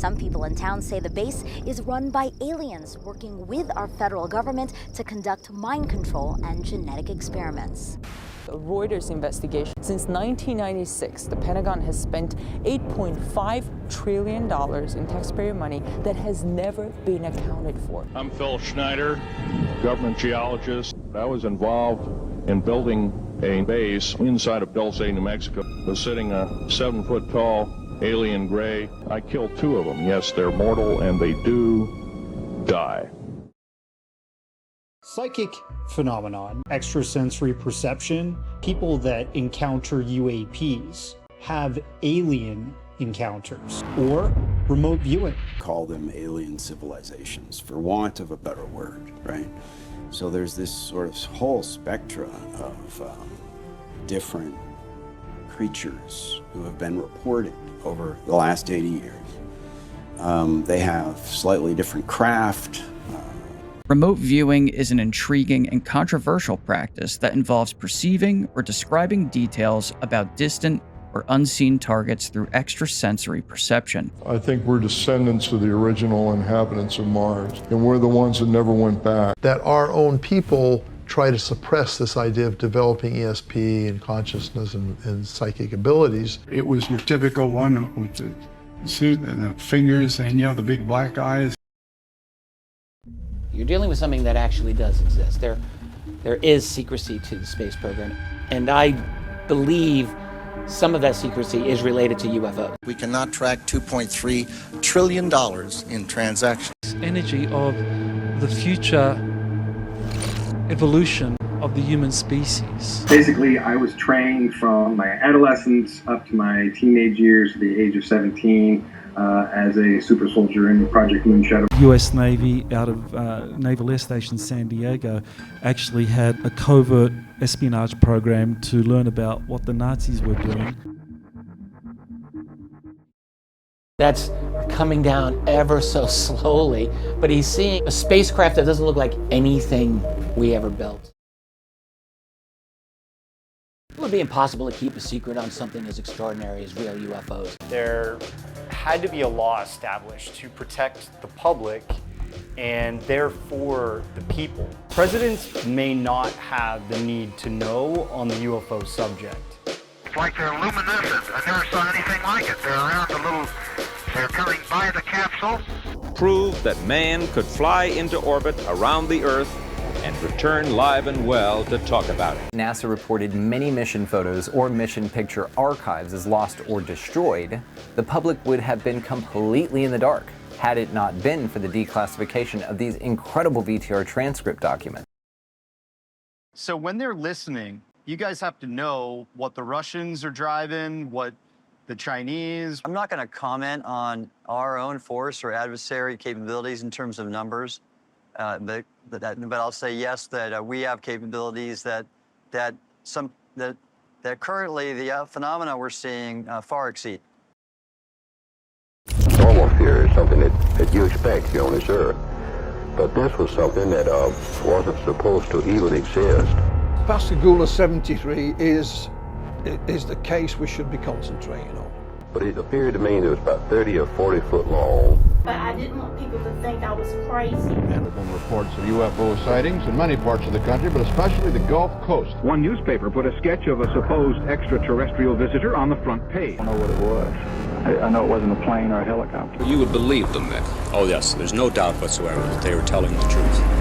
Some people in town say the base is run by aliens working with our federal government to conduct mind control and genetic experiments. A Reuters investigation. Since 1996, the Pentagon has spent $8.5 trillion in taxpayer money that has never been accounted for. I'm Phil Schneider, government geologist. I was involved in building a base inside of Dulce, New Mexico. Was sitting a 7-foot-tall alien gray. I killed 2 of them. Yes, they're mortal and they do die. Psychic phenomenon, extrasensory perception, people that encounter UAPs have alien encounters or remote viewing. Call them alien civilizations, for want of a better word, right? So there's this sort of whole spectrum of different creatures who have been reported over the last 80 years. They have slightly different craft. Remote viewing is an intriguing and controversial practice that involves perceiving or describing details about distant or unseen targets through extrasensory perception. I think we're descendants of the original inhabitants of Mars, and we're the ones that never went back. That our own people try to suppress this idea of developing ESP and consciousness and psychic abilities. It was your typical one with the suit and the fingers and, the big black eyes. You're dealing with something that actually does exist. There is secrecy to the space program, and I believe some of that secrecy is related to UFOs. We cannot track $2.3 trillion in transactions. Energy of the future evolution of the human species. Basically, I was trained from my adolescence up to my teenage years, to the age of 17, as a super soldier in Project Moonshadow. US Navy out of Naval Air Station San Diego actually had a covert espionage program to learn about what the Nazis were doing. That's coming down ever so slowly, but he's seeing a spacecraft that doesn't look like anything we ever built. It would be impossible to keep a secret on something as extraordinary as real UFOs. There had to be a law established to protect the public and therefore the people. Presidents may not have the need to know on the UFO subject. It's like they're luminescent. I never saw anything like it. They're coming by the capsule. Proved that man could fly into orbit around the Earth and return live and well to talk about it. NASA reported many mission photos or mission picture archives as lost or destroyed. The public would have been completely in the dark had it not been for the declassification of these incredible VTR transcript documents. So when they're listening, you guys have to know what the Russians are driving, what the Chinese. I'm not going to comment on our own force or adversary capabilities in terms of numbers. But I'll say yes, that we have capabilities that currently the phenomena we're seeing far exceed. Normal fear is something that you expect here on this Earth, but this was something that wasn't supposed to even exist. Pascagoula 73 is the case we should be concentrating on. But it appeared to me that it was about 30 or 40 foot long. But I didn't want people to think I was crazy. There have been reports of UFO sightings in many parts of the country, but especially the Gulf Coast. One newspaper put a sketch of a supposed extraterrestrial visitor on the front page. I don't know what it was. I know it wasn't a plane or a helicopter. You would believe them then? Oh yes, there's no doubt whatsoever that they were telling the truth.